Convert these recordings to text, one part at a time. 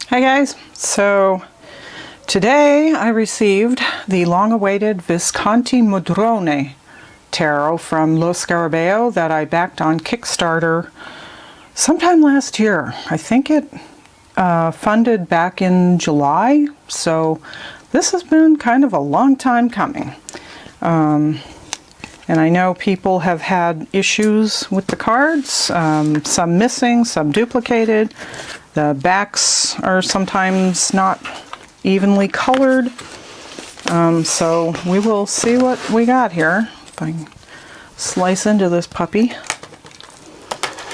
Hi guys, so today I received the long-awaited Visconti Modrone Tarot from Lo Scarabeo that I backed on Kickstarter sometime last year. I think it funded back in July, so this has been kind of a long time coming. And I know people have had issues with the cards, some missing, some duplicated. The backs are sometimes not evenly colored. So we will see what we got here. If I can slice into this puppy.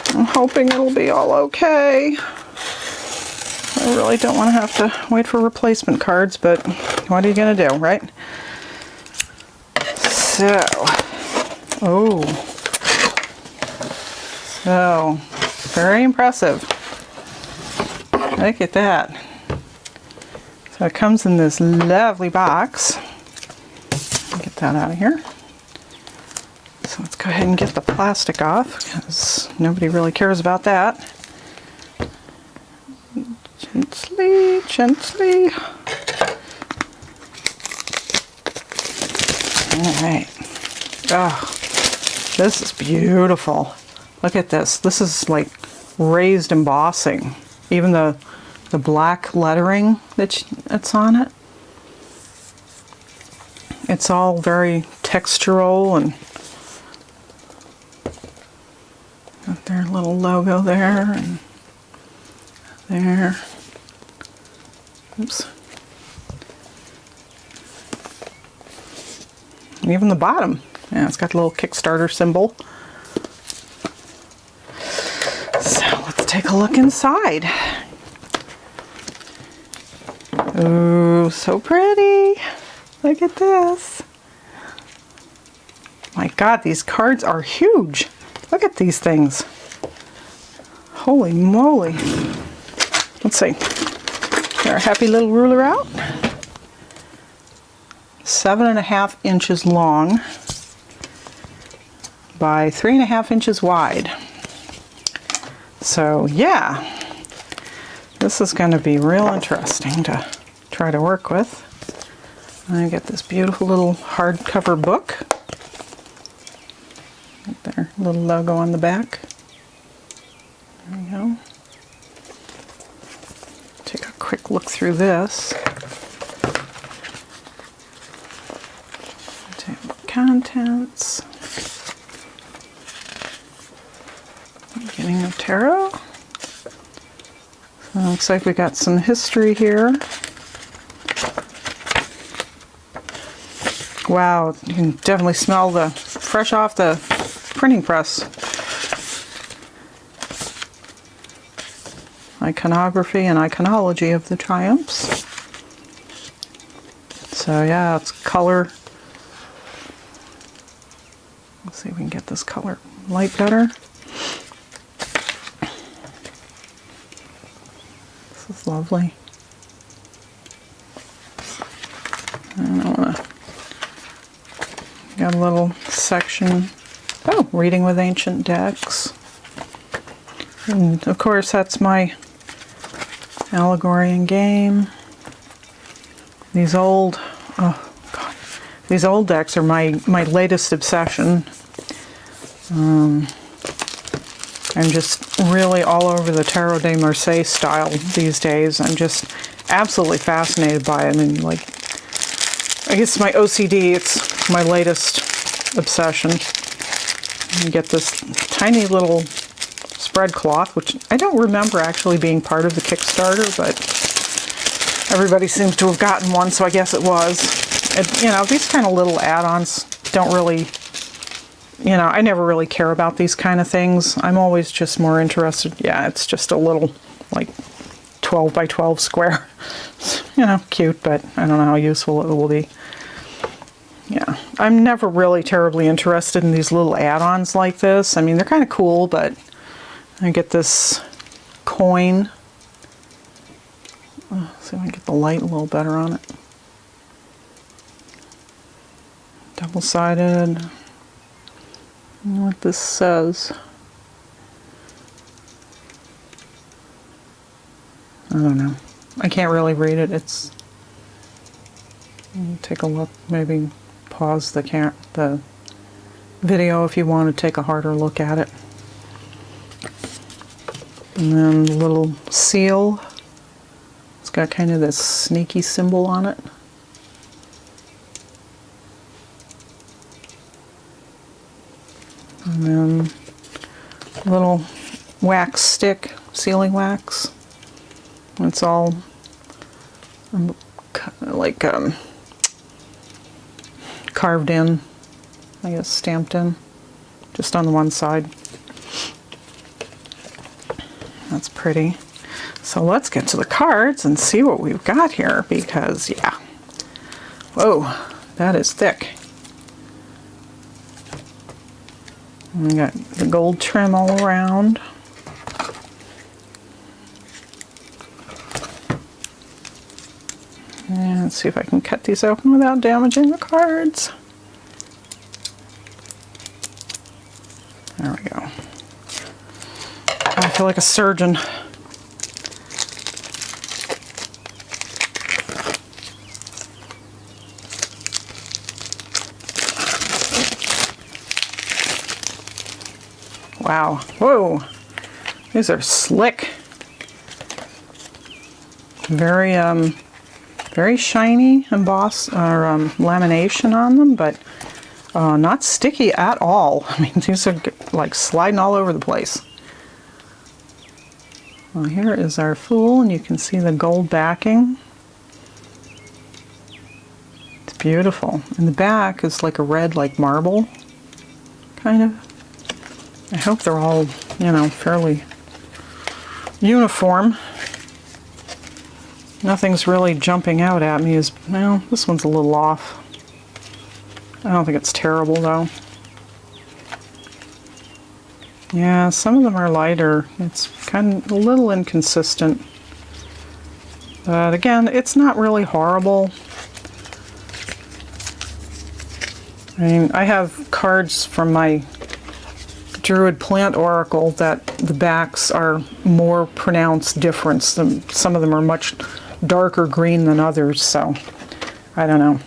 I'm hoping it'll be all okay. I really don't want to have to wait for replacement cards, but what are you going to do, right? So, so very impressive. Look at that. So it comes in this lovely box. Get that out of here. So let's go ahead and get the plastic off because nobody really cares about that. Gently, gently. Alright. Oh, this is beautiful. Look at this. This is like raised embossing. Even the black lettering that's on it. It's all very textural and got their little logo there and there. Oops. And even the bottom. Yeah, it's got the little Kickstarter symbol. So let's take a look inside. Ooh, so pretty. Look at this. My God, these cards are huge. Look at these things. Holy moly. Let's see. Get our happy little ruler out. 7.5 inches long by 3.5 inches wide. So yeah, this is going to be real interesting to try to work with. I get this beautiful little hardcover book. Got their little logo on the back. There we go. Take a quick look through this. Table of contents. Beginning of tarot. So it looks like we got some history here. Wow, you can definitely smell the fresh off the printing press. Iconography and iconology of the triumphs. So yeah, it's color. Let's see if we can get this color light better. This is lovely. And I want to got a little section. Oh, reading with ancient decks. And of course, that's my allegory and game. These old, oh God, these old decks are my latest obsession. I'm just really all over the Tarot de Marseille style these days. I'm just absolutely fascinated by it. I mean, like, I guess my OCD, it's my latest obsession. You get this tiny little spread cloth, which I don't remember actually being part of the Kickstarter, but everybody seems to have gotten one, so I guess it was. And, you know, these kind of little add-ons don't really, you know, I never really care about these kind of things. I'm always just more interested, yeah, it's just a little, like, 12 by 12 square. You know, cute, but I don't know how useful it will be. Yeah, I'm never really terribly interested in these little add-ons like this. I mean, they're kind of cool, but I get this coin. Oh, see if I can get the light a little better on it. Double-sided. I don't know what this says. I don't know. I can't really read it. It's, take a look, maybe pause the video if you want to take a harder look at it. And then the little seal, it's got kind of this sneaky symbol on it. And then a little wax stick, sealing wax. It's all like carved in, I guess stamped in, just on the one side. That's pretty. So let's get to the cards and see what we've got here, because yeah, whoa, that is thick. We got the gold trim all around. And let's see if I can cut these open without damaging the cards. There we go. I feel like a surgeon. Wow. Whoa. These are slick. Very very shiny emboss or lamination on them, but not sticky at all. I mean, these are like sliding all over the place. Well, here is our Fool, and you can see the gold backing. It's beautiful. And the back is like a red, like marble, kind of. I hope they're all, you know, fairly uniform. Nothing's really jumping out at me. Well, this one's a little off. I don't think it's terrible though. Yeah, some of them are lighter. It's kind of a little inconsistent. But again, it's not really horrible. I mean, I have cards from my Druid Plant Oracle that the backs are more pronounced difference. Some of them are much darker green than others, so I don't know.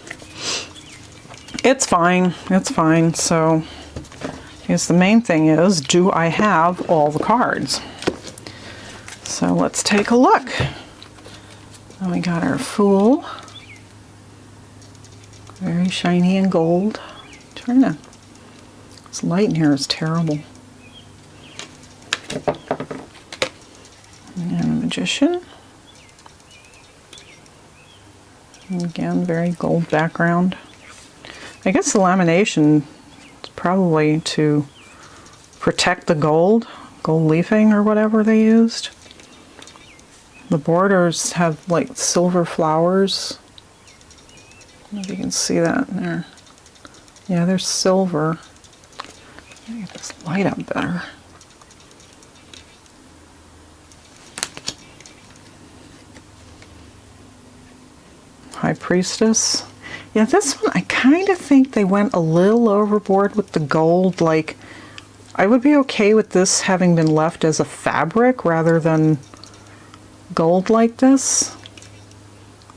It's fine. It's fine. So I guess the main thing is, do I have all the cards? So let's take a look. And we got our Fool. Very shiny and gold. This light in here is terrible. And a Magician. And again, very gold background. I guess the lamination is probably to protect the gold leafing or whatever they used. The borders have like silver flowers. I don't know if you can see that in there. Yeah, there's silver. Let me get this light up better. High Priestess. Yeah, this one I kind of think they went a little overboard with the gold. Like, I would be okay with this having been left as a fabric rather than gold like this.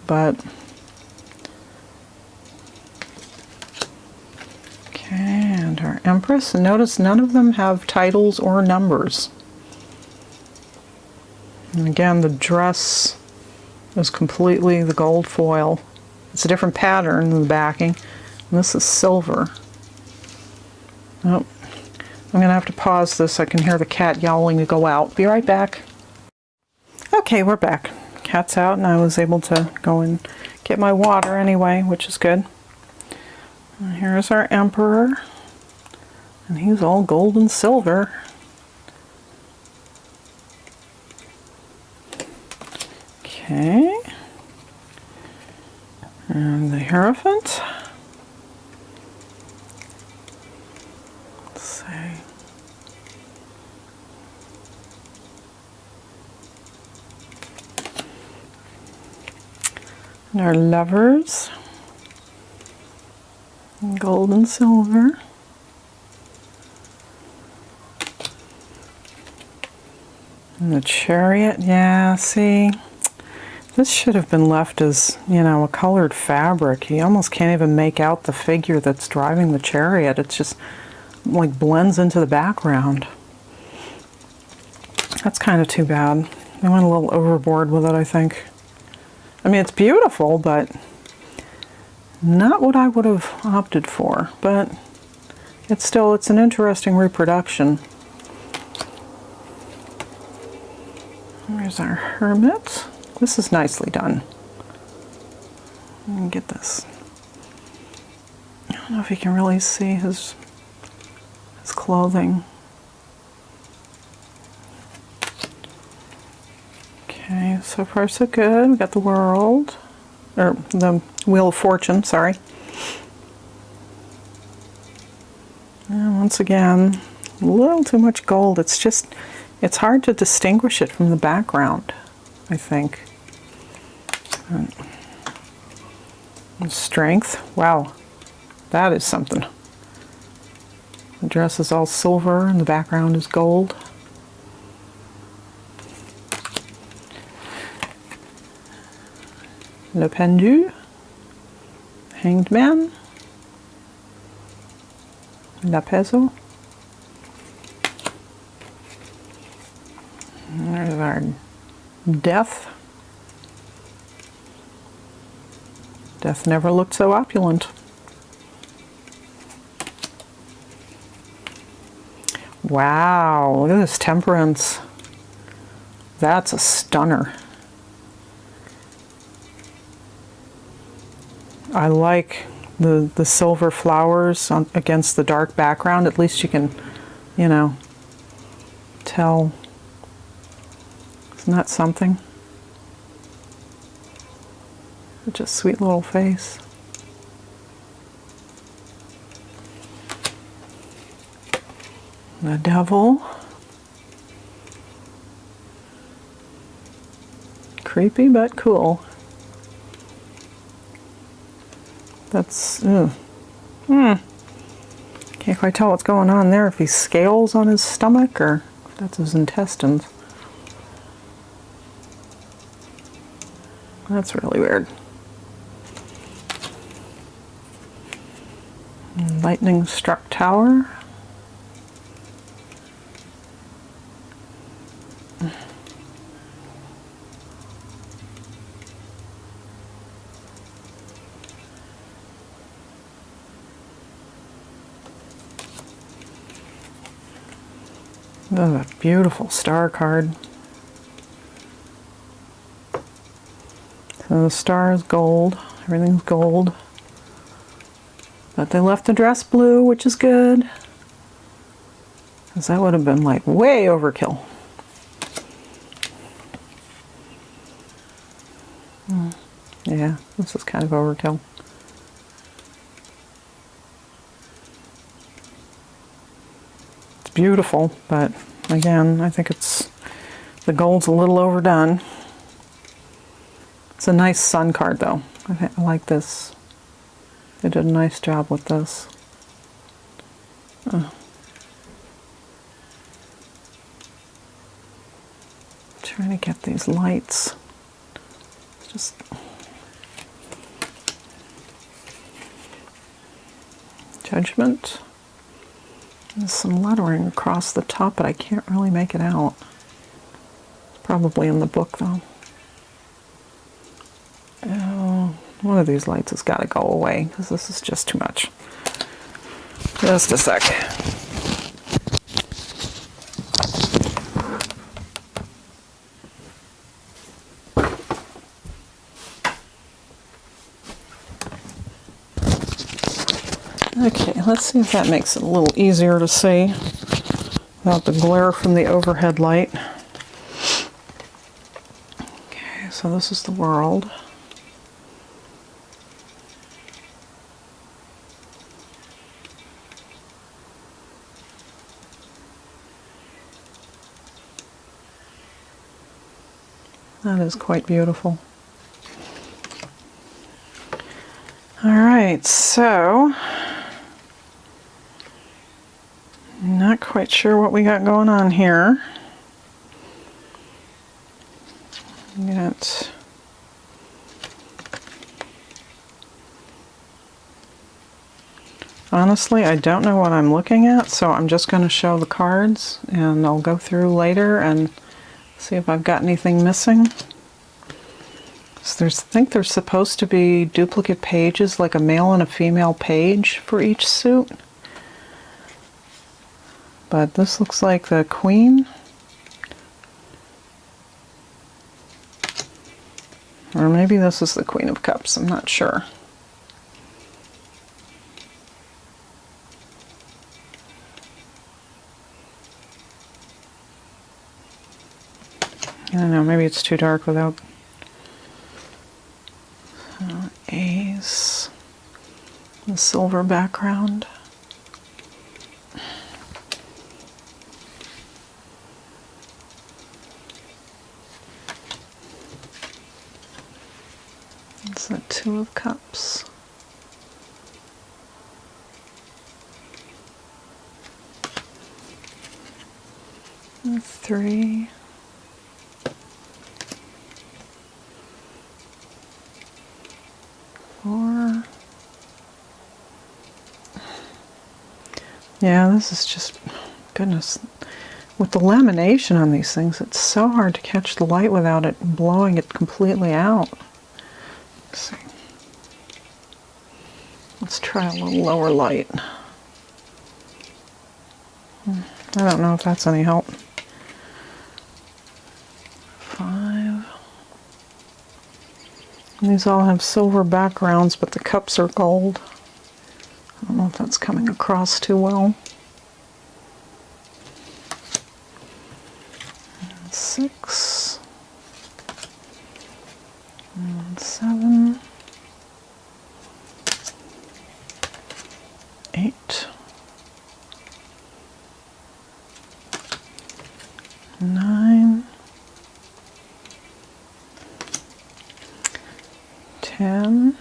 But okay, and our Empress. And notice none of them have titles or numbers. And again, the dress is completely the gold foil. It's a different pattern than the backing. And this is silver. Oh, I'm going to have to pause this. I can hear the cat yowling to go out. Be right back. Okay, we're back. Cat's out, and I was able to go and get my water anyway, which is good. And here's our Emperor. And he's all gold and silver. Okay. And the Hierophant. Let's see. And our Lovers. Gold and silver. And the Chariot. Yeah, see. This should have been left as, you know, a colored fabric. You almost can't even make out the figure that's driving the chariot. It's just like blends into the background. That's kind of too bad. They went a little overboard with it, I think. I mean, it's beautiful, but not what I would have opted for. But it's an interesting reproduction. There's our hermit. This is nicely done. Let me get this. I don't know if you can really see his clothing. Okay, so far so good. We got the world, or the Wheel of Fortune, sorry. And once again, a little too much gold. It's hard to distinguish it from the background, I think. And strength. Wow, that is something. The dress is all silver and the background is gold. Le Pendu, Hanged Man, La Peso. And there's our Death. Death never looked so opulent. Wow, look at this Temperance. That's a stunner. I like the silver flowers against the dark background. At least you can, you know, tell. Isn't that something? Such a sweet little face. The Devil. Creepy but cool. That's, can't quite tell what's going on there, if he's scales on his stomach or if that's his intestines. That's really weird. Lightning struck tower. Oh, a beautiful star card. So the star is gold. Everything's gold. But they left the dress blue, which is good. Because that would have been like way overkill. Yeah, this is kind of overkill. It's beautiful, but again, I think the gold's a little overdone. It's a nice sun card though. I like this. They did a nice job with this. Trying to get these lights. It's just Judgment. There's some lettering across the top, but I can't really make it out. It's probably in the book though. Oh, one of these lights has got to go away because this is just too much. Just a sec. Okay, let's see if that makes it a little easier to see without the glare from the overhead light. Okay, so this is the world. That is quite beautiful. All right, so not quite sure what we got going on here. We got Honestly, I don't know what I'm looking at, so I'm just going to show the cards, and I'll go through later and see if I've got anything missing. So I think there's supposed to be duplicate pages, like a male and a female page for each suit. But this looks like the Queen. Or maybe this is the Queen of Cups, I'm not sure. I don't know, maybe it's too dark without Ace, the silver background. It's the Two of Cups. The Three. Four. Yeah, this is just, goodness. With the lamination on these things, it's so hard to catch the light without it blowing it completely out. Let's see. Let's try a little lower light. I don't know if that's any help. 5. And these all have silver backgrounds, but the cups are gold. I don't know if that's coming across too well. 6. And 7. 8. 9. 10.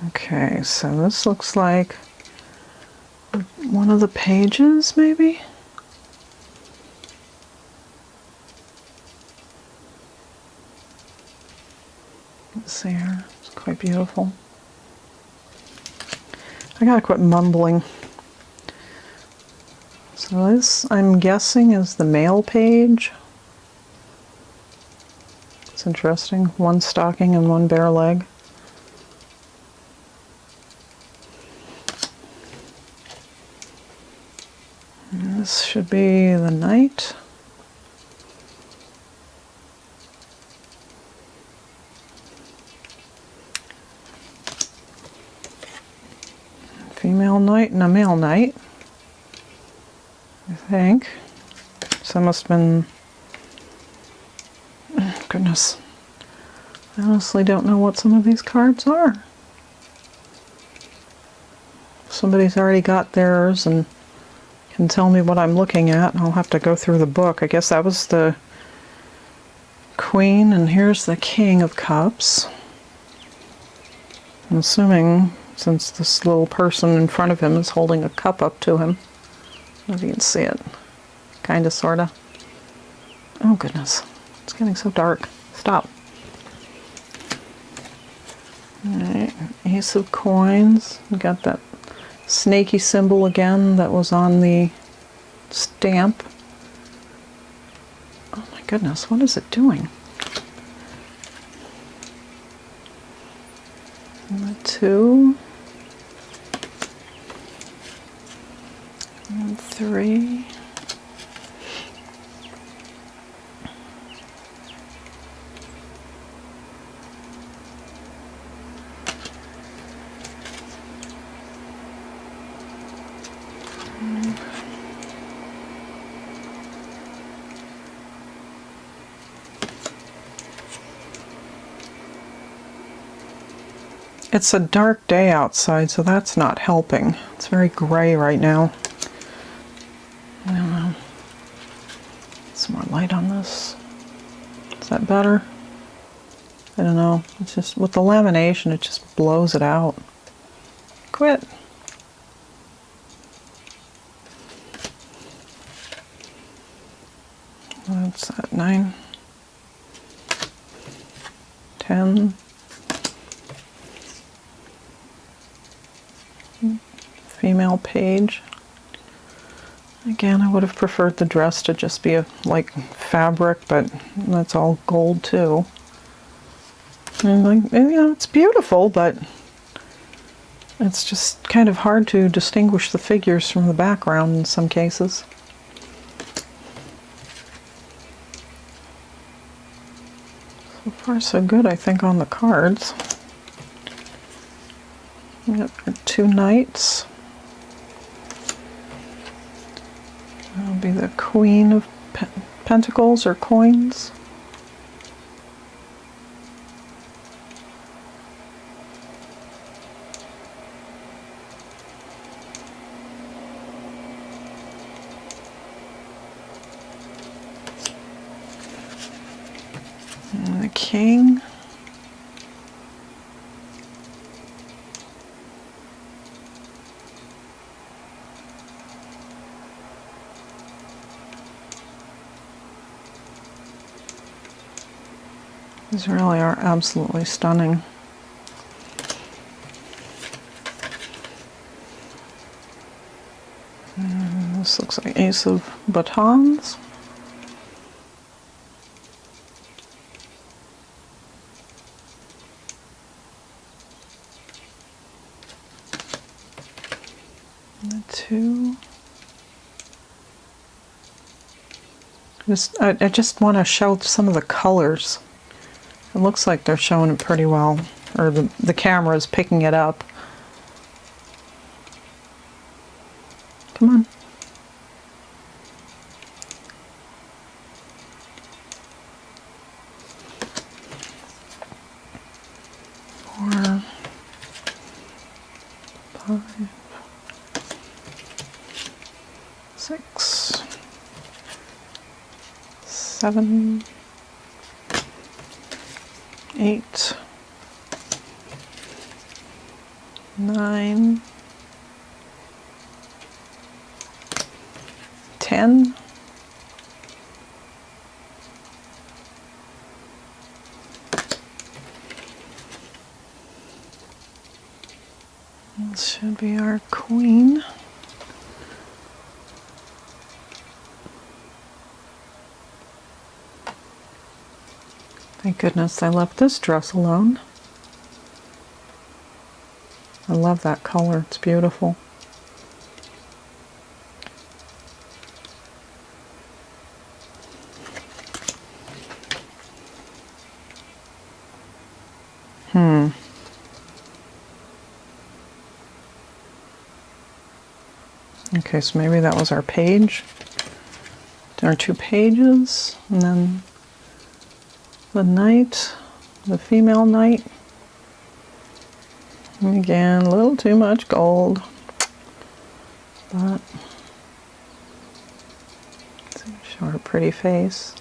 Okay, so this looks like one of the pages, maybe? Let's see here. It's quite beautiful. I gotta quit mumbling. So this, I'm guessing, is the male page. It's interesting. One stocking and one bare leg. And this should be the knight. Female knight and a male knight, I think. So that must have been, goodness, I honestly don't know what some of these cards are. Somebody's already got theirs and can tell me what I'm looking at. I'll have to go through the book. I guess that was the Queen, and here's the King of Cups. I'm assuming, since this little person in front of him is holding a cup up to him. I don't know if you can see it. Kinda, sorta. Oh goodness, it's getting so dark. Stop. Alright, Ace of Coins. We got that snaky symbol again that was on the stamp. Oh my goodness, what is it doing? And the 2. And 3. It's a dark day outside, so that's not helping. It's very gray right now. I don't know. Some more light on this. Is that better? I don't know. It's just, with the lamination, it just blows it out. Quit. That's at 9. 10. Female page. Again, I would have preferred the dress to just be like fabric, but that's all gold too. And like, you know, it's beautiful, but it's just kind of hard to distinguish the figures from the background in some cases. So far so good, I think, on the cards. We got our 2 knights. That'll be the Queen of Pentacles or coins. And the King. These really are absolutely stunning. And this looks like Ace of Batons. And the 2. I just want to show some of the colors. It looks like they're showing it pretty well, or the camera is picking it up. Come on. Four, 5, 6, 7, 8, 9, 10, 'This should be our Queen. Thank goodness I left this dress alone. I love that color, it's beautiful. Okay, so maybe that was our page. Our 2 pages, and then the knight, the female knight. And again, a little too much gold, but show her pretty face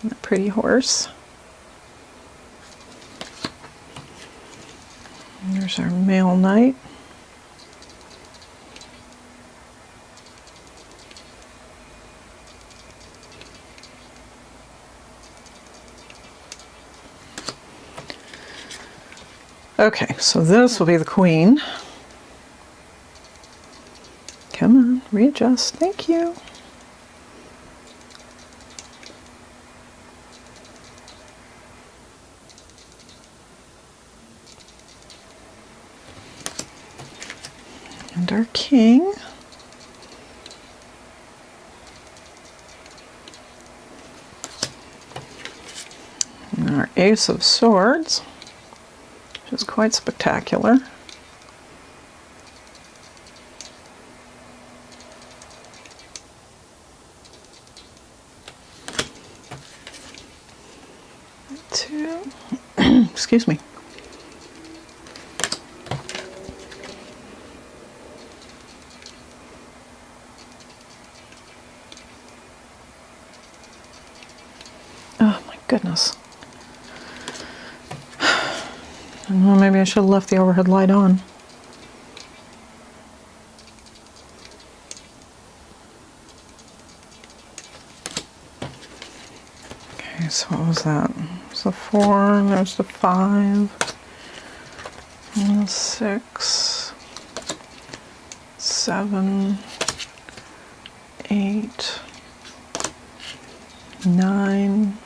and a pretty horse. And there's our male knight. Okay, so this will be the Queen. Come on, readjust. Thank you. And our King. And our Ace of Swords, which is quite spectacular. Two, excuse me. Oh my goodness. Well, maybe I should have left the overhead light on. Okay, so what was that? There's the 4, there's the 5, and the 6, 7, 8, 9,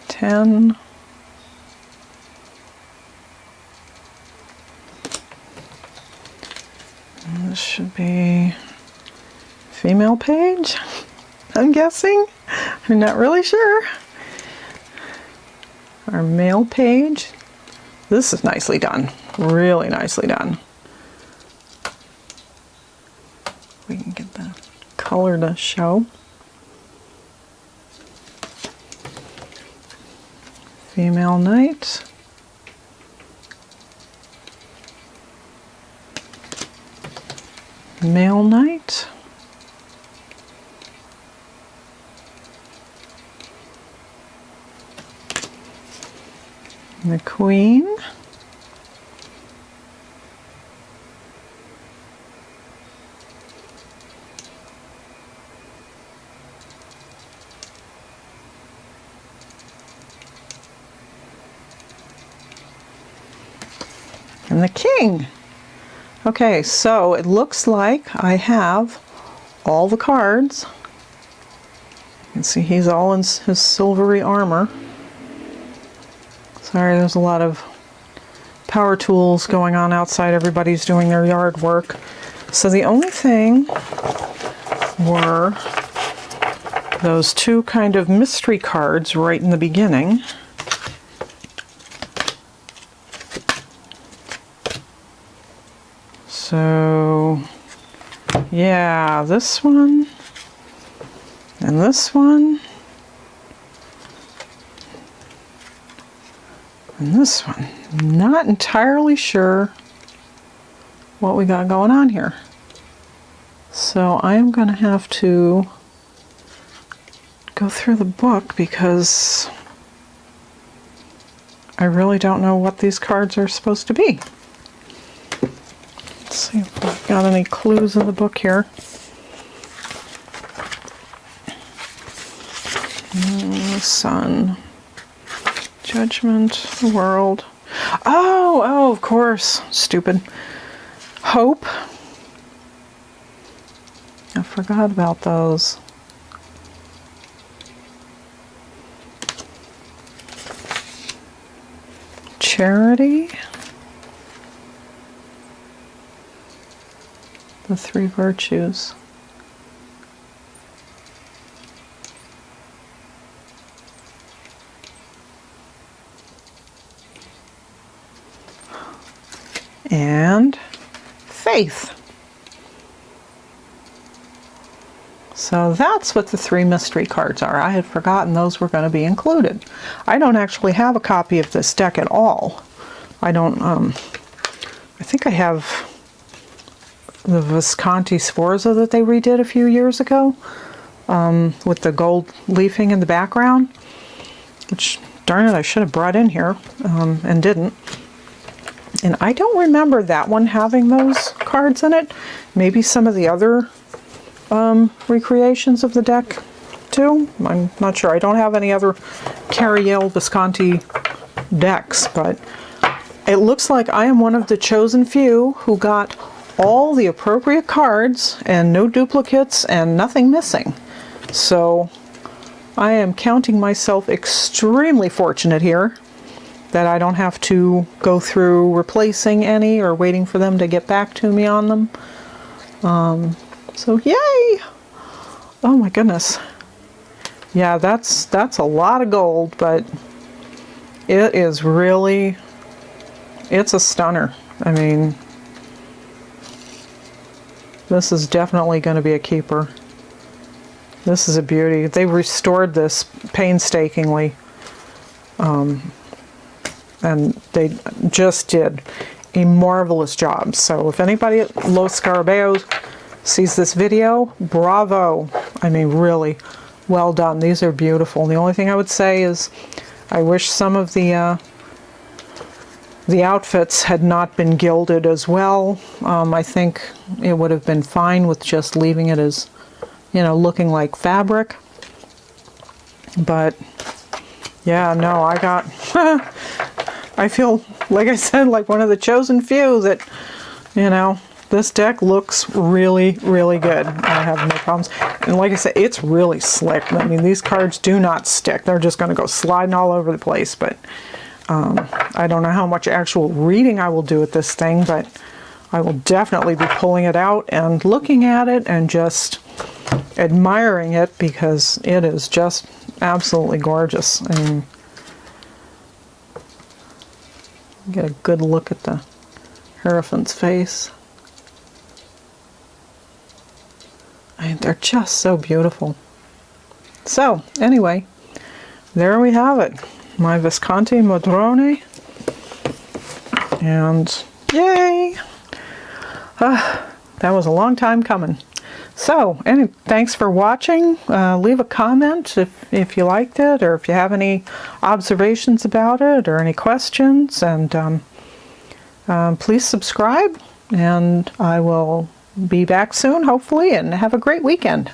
10, and this should be female page, I'm guessing. I'm not really sure. Our male page. This is nicely done. Really nicely done. We can get the color to show. Female knight. Male knight. The queen. And the king. Okay, so it looks like I have all the cards. You can see he's all in his silvery armor. Sorry, there's a lot of power tools going on outside. Everybody's doing their yard work. So the only thing were those 2 kind of mystery cards right in the beginning. So, yeah, this one and this one. And this one, not entirely sure what we got going on here. So I am going to have to go through the book because I really don't know what these cards are supposed to be. Let's see if we've got any clues in the book here. The sun. Judgment, the world. Oh, of course. Stupid. Hope. I forgot about those. Charity. The 3 virtues. And faith. So that's what the 3 mystery cards are. I had forgotten those were going to be included. I don't actually have a copy of this deck at all. I don't, I think I have the Visconti Sforza that they redid a few years ago, with the gold leafing in the background, which, darn it, I should have brought in here, and didn't. And I don't remember that one having those cards in it. Maybe some of the other recreations of the deck too. I'm not sure. I don't have any other Carriel Visconti decks, but it looks like I am one of the chosen few who got all the appropriate cards and no duplicates and nothing missing. So I am counting myself extremely fortunate here that I don't have to go through replacing any or waiting for them to get back to me on them. So yay! Oh my goodness. Yeah, that's a lot of gold, but it is really, it's a stunner. I mean, this is definitely going to be a keeper. This is a beauty. They restored this painstakingly. And they just did a marvelous job. So if anybody at Lo Scarabeo sees this video, bravo. I mean, really well done. These are beautiful. The only thing I would say is I wish some of the outfits had not been gilded as well. I think it would have been fine with just leaving it as, you know, looking like fabric. But yeah, no, I got, I feel, like I said, like one of the chosen few that, you know, this deck looks really, really good. I have no problems. And like I said, it's really slick. I mean, these cards do not stick. They're just going to go sliding all over the place. But I don't know how much actual reading I will do with this thing, but I will definitely be pulling it out and looking at it and just admiring it, because it is just absolutely gorgeous. And get a good look at the Hierophant's face. And they're just so beautiful. So, anyway, there we have it. My Visconti Modrone. And, yay! That was a long time coming. So, thanks for watching. Leave a comment if you liked it, or if you have any observations about it, or any questions. And please subscribe, and I will be back soon, hopefully, and have a great weekend.